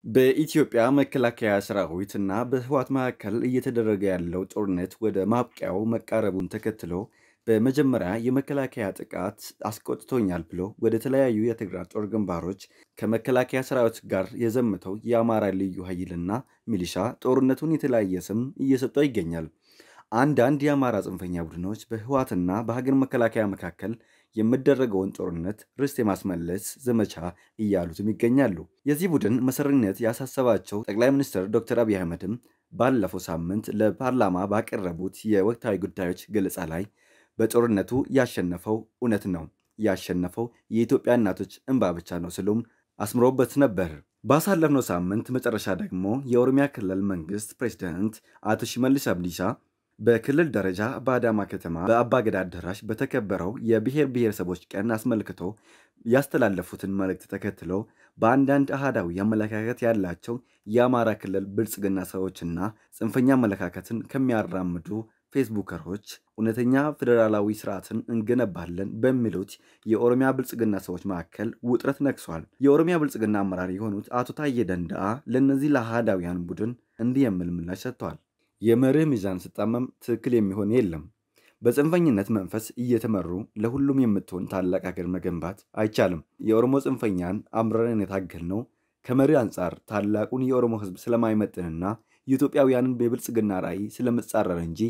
በኢትዮጵያ መከላከያ ሰራዊትና በህወሓት መካከል እየተደረገ ያለው ጦርነት ወደ ማብቂያው መቃረቡን ተከትሎ በመጀመሪያ የመከላከያ ጥቃት አስቆጥቶኛል ብሎ ወደ ተለያዩ የትግራይ ጦር ግንባሮች ከመከላከያ ሰራዊት ጋር የዘመተው የአማራ ልዩ ኃይልና ሚሊሻ ጦርነቱን የተለያየ ስም እየሰጠው ይገኛል። አንዳንድ የአማራ ጽንፈኛ ቡድኖች በህወሓትና በሀገር መከላከያ መካከል የሚደረገውን ጦርነት ርስት የማስመለስ ዘመቻ እያሉትም ይገኛሉ። የዚህ ቡድን መሰሪነት ያሳሰባቸው ጠቅላይ ሚኒስትር ዶክተር አብይ አህመድም ባለፈው ሳምንት ለፓርላማ ባቀረቡት የወቅታዊ ጉዳዮች ገለጻ ላይ በጦርነቱ ያሸነፈው እውነት ነው፣ ያሸነፈው የኢትዮጵያ እናቶች እንባ ብቻ ነው ሲሉም አስምሮበት ነበር። ባሳለፍነው ሳምንት መጨረሻ ደግሞ የኦሮሚያ ክልል መንግስት ፕሬዝዳንት አቶ ሽመልስ አብዲሳ በክልል ደረጃ በአዳማ ከተማ በአባገዳ አዳራሽ በተከበረው የብሔር ብሔረሰቦች ቀን አስመልክቶ ያስተላለፉትን መልእክት ተከትሎ በአንዳንድ አሃዳዊ አመለካከት ያላቸው የአማራ ክልል ብልጽግና ሰዎችና ጽንፈኛ አመለካከትን ከሚያራምዱ ፌስቡከሮች እውነተኛ ፌዴራላዊ ስርዓትን እንገነባለን በሚሉት የኦሮሚያ ብልጽግና ሰዎች መካከል ውጥረት ነግሷል። የኦሮሚያ ብልጽግና አመራር የሆኑት አቶ ታዬ ደንደአ ለእነዚህ ለአሃዳውያን ቡድን እንዲህ የሚል ምላሽ ሰጥተዋል። የመርህ ሚዛን ሲጣመም ትክክል የሚሆን የለም። በጽንፈኝነት መንፈስ እየተመሩ ለሁሉም የምትሆን ታላቅ ሀገር መገንባት አይቻልም። የኦሮሞ ጽንፈኛን አምረን የታገልነው ከመርህ አንጻር ታላቁን የኦሮሞ ሕዝብ ስለማይመጥንና የኢትዮጵያውያንን በብልጽግና ራዕይ ስለመጻረር እንጂ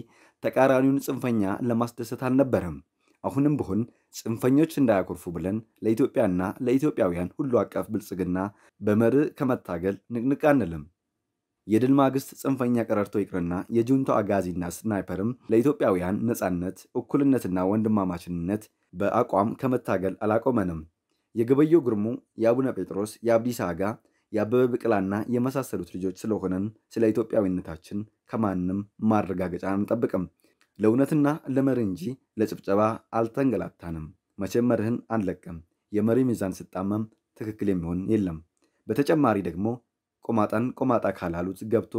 ተቃራኒውን ጽንፈኛ ለማስደሰት አልነበረም። አሁንም ቢሆን ጽንፈኞች እንዳያኮርፉ ብለን ለኢትዮጵያና ለኢትዮጵያውያን ሁሉ አቀፍ ብልጽግና በመርህ ከመታገል ንቅንቅ አንልም። የድል ማግስት ጽንፈኛ ቀረርቶ ይቅርና የጁንታው አጋዚና ስናይፐርም ለኢትዮጵያውያን ነጻነት፣ እኩልነትና ወንድማማችነት በአቋም ከመታገል አላቆመንም። የገበየው ግርሙ፣ የአቡነ ጴጥሮስ፣ የአብዲሳ አጋ፣ የአበበ ብቅላና የመሳሰሉት ልጆች ስለሆነን ስለ ኢትዮጵያዊነታችን ከማንም ማረጋገጫ አንጠብቅም። ለእውነትና ለመርህ እንጂ ለጭብጨባ አልተንገላታንም። መቼም መርህን አንለቅም። የመሪ ሚዛን ስጣመም ትክክል የሚሆን የለም። በተጨማሪ ደግሞ ቆማጣን ቆማጣ ካላሉት ገብቶ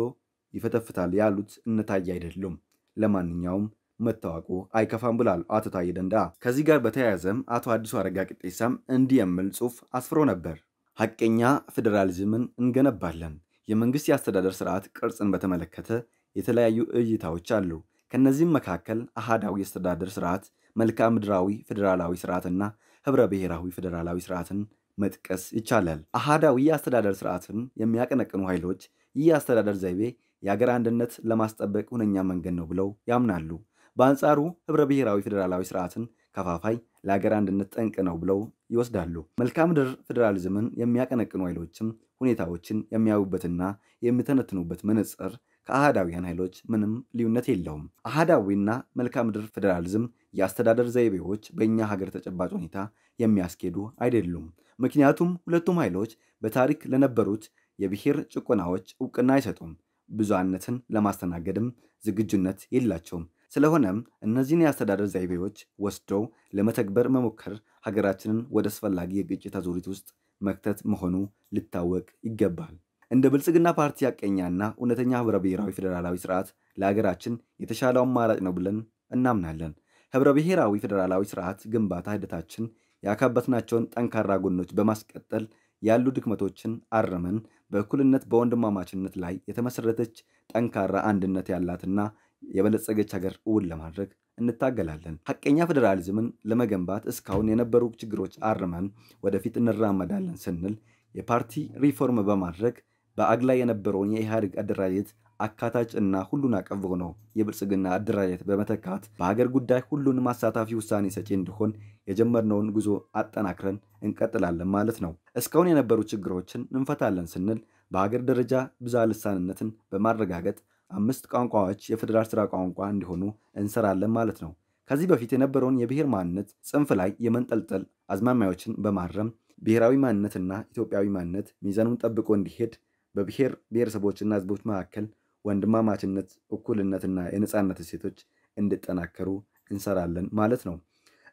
ይፈተፍታል ያሉት እነታዬ አይደሉም። ለማንኛውም መታወቁ አይከፋም ብሏል አቶ ታዬ ደንደአ። ከዚህ ጋር በተያያዘም አቶ አዲሱ አረጋ ቅጤሳም እንዲህ የሚል ጽሑፍ አስፍሮ ነበር። ሐቀኛ ፌዴራሊዝምን እንገነባለን። የመንግስት የአስተዳደር ስርዓት ቅርጽን በተመለከተ የተለያዩ እይታዎች አሉ። ከነዚህም መካከል አሃዳዊ የአስተዳደር ስርዓት፣ መልክዓ ምድራዊ ፌዴራላዊ ስርዓትና ህብረ ብሔራዊ ፌዴራላዊ ስርዓትን መጥቀስ ይቻላል። አሃዳዊ የአስተዳደር ስርዓትን የሚያቀነቅኑ ኃይሎች ይህ የአስተዳደር ዘይቤ የአገር አንድነት ለማስጠበቅ ሁነኛ መንገድ ነው ብለው ያምናሉ። በአንጻሩ ህብረ ብሔራዊ ፌዴራላዊ ስርዓትን ከፋፋይ ለአገር አንድነት ጠንቅ ነው ብለው ይወስዳሉ። መልክዓ ምድር ፌዴራሊዝምን የሚያቀነቅኑ ኃይሎችም ሁኔታዎችን የሚያዩበትና የሚተነትኑበት መነጽር ከአሃዳውያን ኃይሎች ምንም ልዩነት የለውም። አሃዳዊና መልክዓ ምድር ፌዴራሊዝም የአስተዳደር ዘይቤዎች በእኛ ሀገር ተጨባጭ ሁኔታ የሚያስኬዱ አይደሉም። ምክንያቱም ሁለቱም ኃይሎች በታሪክ ለነበሩት የብሔር ጭቆናዎች እውቅና አይሰጡም። ብዙሃነትን ለማስተናገድም ዝግጁነት የላቸውም። ስለሆነም እነዚህን የአስተዳደር ዘይቤዎች ወስደው ለመተግበር መሞከር ሀገራችንን ወደ አስፈላጊ የግጭት አዙሪት ውስጥ መክተት መሆኑ ሊታወቅ ይገባል። እንደ ብልጽግና ፓርቲ ሐቀኛና እውነተኛ ህብረ ብሔራዊ ፌዴራላዊ ስርዓት ለሀገራችን የተሻለው አማራጭ ነው ብለን እናምናለን። ህብረ ብሔራዊ ፌዴራላዊ ስርዓት ግንባታ ሂደታችን ያካበትናቸውን ጠንካራ ጎኖች በማስቀጠል ያሉ ድክመቶችን አርመን በእኩልነት በወንድማማችነት ላይ የተመሰረተች ጠንካራ አንድነት ያላትና የበለጸገች ሀገር እውን ለማድረግ እንታገላለን። ሐቀኛ ፌዴራሊዝምን ለመገንባት እስካሁን የነበሩ ችግሮች አርመን ወደፊት እንራመዳለን ስንል የፓርቲ ሪፎርም በማድረግ በአግላይ የነበረውን የኢህአዴግ አደራጀት አካታች እና ሁሉን አቀፍ ሆኖ የብልጽግና አደራጀት በመተካት በሀገር ጉዳይ ሁሉንም አሳታፊ ውሳኔ ሰጪ እንዲሆን የጀመርነውን ጉዞ አጠናክረን እንቀጥላለን ማለት ነው። እስካሁን የነበሩ ችግሮችን እንፈታለን ስንል በሀገር ደረጃ ብዝሃ ልሳንነትን በማረጋገጥ 5 ቋንቋዎች የፌዴራል ስራ ቋንቋ እንዲሆኑ እንሰራለን ማለት ነው። ከዚህ በፊት የነበረውን የብሔር ማንነት ጽንፍ ላይ የመንጠልጠል አዝማሚያዎችን በማረም ብሔራዊ ማንነትና ኢትዮጵያዊ ማንነት ሚዛኑን ጠብቆ እንዲሄድ በብሔር ብሔረሰቦችና ህዝቦች መካከል ወንድማማችነት፣ እኩልነትና የነጻነት እሴቶች እንዲጠናከሩ እንሰራለን ማለት ነው።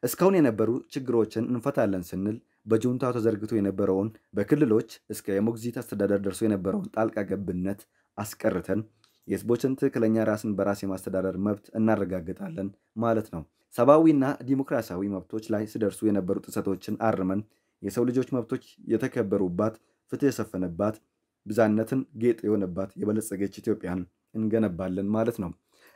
እስካሁን የነበሩ ችግሮችን እንፈታለን ስንል በጁንታው ተዘርግቶ የነበረውን በክልሎች እስከ የሞግዚት አስተዳደር ደርሶ የነበረውን ጣልቃ ገብነት አስቀርተን የህዝቦችን ትክክለኛ ራስን በራስ የማስተዳደር መብት እናረጋግጣለን ማለት ነው። ሰብአዊና ዲሞክራሲያዊ መብቶች ላይ ሲደርሱ የነበሩ ጥሰቶችን አርመን የሰው ልጆች መብቶች የተከበሩባት፣ ፍትህ የሰፈነባት ብዛነትን ጌጥ የሆነባት የበለጸገች ኢትዮጵያን እንገነባለን ማለት ነው።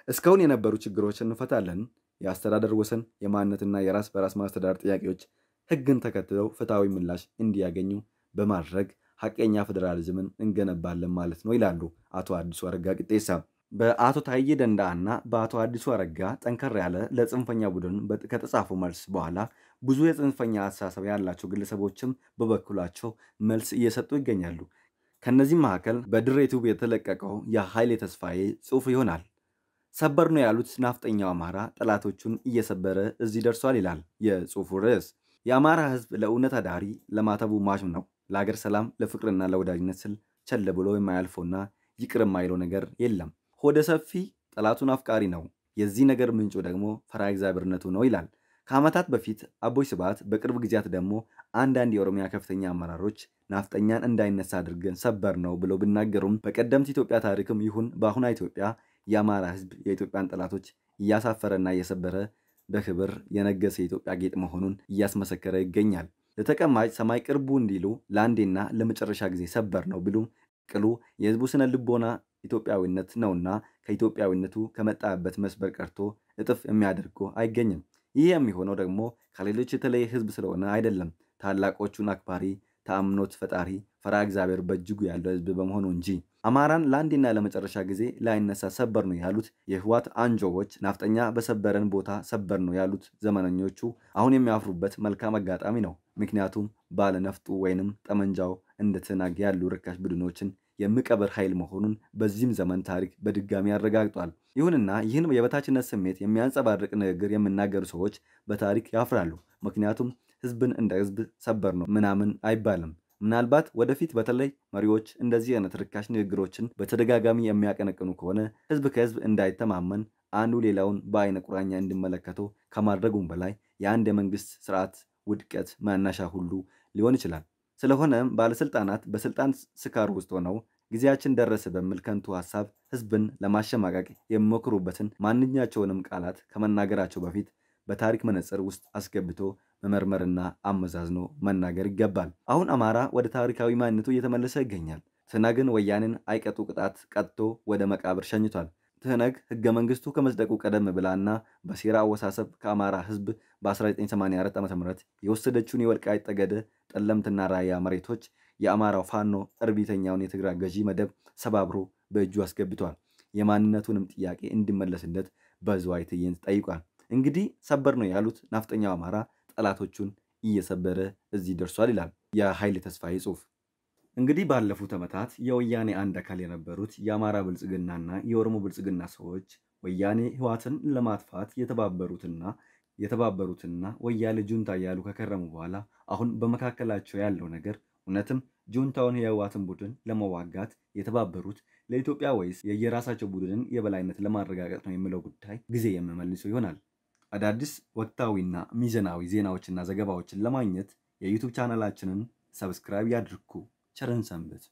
እስካሁን የነበሩ ችግሮችን እንፈታለን። የአስተዳደር ወሰን፣ የማንነትና የራስ በራስ ማስተዳደር ጥያቄዎች ሕግን ተከትለው ፍትሐዊ ምላሽ እንዲያገኙ በማድረግ ሐቀኛ ፌዴራሊዝምን እንገነባለን ማለት ነው ይላሉ አቶ አዲሱ አረጋ ቂጤሳ። በአቶ ታዬ ደንደአና በአቶ አዲሱ አረጋ ጠንከር ያለ ለጽንፈኛ ቡድን ከተጻፈው መልስ በኋላ ብዙ የጽንፈኛ አስተሳሰብ ያላቸው ግለሰቦችም በበኩላቸው መልስ እየሰጡ ይገኛሉ። ከነዚህም መካከል በድሬ ቲዩብ የተለቀቀው የኃይሌ ተስፋዬ ጽሑፍ ይሆናል። ሰበር ነው ያሉት ናፍጠኛው አማራ ጠላቶቹን እየሰበረ እዚህ ደርሷል ይላል የጽሑፉ ርዕስ። የአማራ ሕዝብ ለእውነት አዳሪ ለማተቡ ማች ነው። ለአገር ሰላም ለፍቅርና ለወዳጅነት ስል ቸል ብሎ የማያልፈውና ይቅር የማይለው ነገር የለም። ሆደ ሰፊ ጠላቱን አፍቃሪ ነው። የዚህ ነገር ምንጩ ደግሞ ፈሪሃ እግዚአብሔርነቱ ነው ይላል። ከዓመታት በፊት አቦይ ስብሃት፣ በቅርብ ጊዜያት ደግሞ አንዳንድ የኦሮሚያ ከፍተኛ አመራሮች ናፍጠኛን እንዳይነሳ አድርገን ሰበር ነው ብለው ቢናገሩም በቀደምት ኢትዮጵያ ታሪክም ይሁን በአሁኗ ኢትዮጵያ የአማራ ሕዝብ የኢትዮጵያን ጠላቶች እያሳፈረና እየሰበረ በክብር የነገሰ የኢትዮጵያ ጌጥ መሆኑን እያስመሰከረ ይገኛል። ለተቀማጭ ሰማይ ቅርቡ እንዲሉ ለአንዴና ለመጨረሻ ጊዜ ሰበር ነው ቢሉም ቅሉ የሕዝቡ ስነ ልቦና ኢትዮጵያዊነት ነውና ከኢትዮጵያዊነቱ ከመጣበት መስበር ቀርቶ እጥፍ የሚያደርገው አይገኝም። ይህ የሚሆነው ደግሞ ከሌሎች የተለየ ሕዝብ ስለሆነ አይደለም፣ ታላቆቹን አክባሪ፣ ተአምኖት ፈጣሪ፣ ፈሪሃ እግዚአብሔር በእጅጉ ያለው ሕዝብ በመሆኑ እንጂ። አማራን ለአንዴና ለመጨረሻ ጊዜ ላይነሳ ሰበር ነው ያሉት የህወሓት አንጆዎች ናፍጠኛ በሰበረን ቦታ ሰበር ነው ያሉት ዘመነኞቹ አሁን የሚያፍሩበት መልካም አጋጣሚ ነው። ምክንያቱም ባለ ነፍጡ ወይንም ጠመንጃው እንደ ትናግ ያሉ ርካሽ ቡድኖችን የሚቀብር ኃይል መሆኑን በዚህም ዘመን ታሪክ በድጋሚ አረጋግጧል። ይሁንና ይህን የበታችነት ስሜት የሚያንጸባርቅ ንግግር የሚናገሩ ሰዎች በታሪክ ያፍራሉ። ምክንያቱም ህዝብን እንደ ህዝብ ሰበር ነው ምናምን አይባልም። ምናልባት ወደፊት በተለይ መሪዎች እንደዚህ አይነት ርካሽ ንግግሮችን በተደጋጋሚ የሚያቀነቅኑ ከሆነ ህዝብ ከህዝብ እንዳይተማመን፣ አንዱ ሌላውን በአይነ ቁራኛ እንዲመለከተው ከማድረጉም በላይ የአንድ የመንግስት ስርዓት ውድቀት መነሻ ሁሉ ሊሆን ይችላል። ስለሆነም ባለስልጣናት በስልጣን ስካር ውስጥ ሆነው ጊዜያችን ደረሰ በሚል ከንቱ ሐሳብ ህዝብን ለማሸማቀቅ የሚሞክሩበትን ማንኛቸውንም ቃላት ከመናገራቸው በፊት በታሪክ መነጽር ውስጥ አስገብቶ መመርመርና አመዛዝኖ መናገር ይገባል። አሁን አማራ ወደ ታሪካዊ ማንነቱ እየተመለሰ ይገኛል። ትህነግን ወያኔን አይቀጡ ቅጣት ቀጥቶ ወደ መቃብር ሸኝቷል። ትህነግ ህገ መንግስቱ ከመጽደቁ ቀደም ብላና በሴራ አወሳሰብ ከአማራ ህዝብ በ1984 ዓ.ም የወሰደችውን የወልቃይት ጠገደ፣ ጠለምትና ራያ መሬቶች የአማራው ፋኖ እርቢተኛውን የትግራይ ገዢ መደብ ሰባብሮ በእጁ አስገብቷል። የማንነቱንም ጥያቄ እንዲመለስለት በዝዋይ ትዕይንት ጠይቋል። እንግዲህ ሰበር ነው ያሉት ናፍጠኛው አማራ ጠላቶቹን እየሰበረ እዚህ ደርሷል ይላል የኃይሌ ተስፋዬ ጽሑፍ። እንግዲህ ባለፉት ዓመታት የወያኔ አንድ አካል የነበሩት የአማራ ብልጽግናና የኦሮሞ ብልጽግና ሰዎች ወያኔ ህወሓትን ለማጥፋት የተባበሩትና ወያኔ ጁንታ እያሉ ከከረሙ በኋላ አሁን በመካከላቸው ያለው ነገር እውነትም ጁንታውን የህወሓትን ቡድን ለመዋጋት የተባበሩት ለኢትዮጵያ ወይስ የየራሳቸው ቡድንን የበላይነት ለማረጋገጥ ነው የሚለው ጉዳይ ጊዜ የሚመልሰው ይሆናል። አዳዲስ ወቅታዊና ሚዛናዊ ዜናዎችና ዘገባዎችን ለማግኘት የዩቲዩብ ቻናላችንን ሰብስክራይብ ያድርጉ። ቸርን ሰንብት።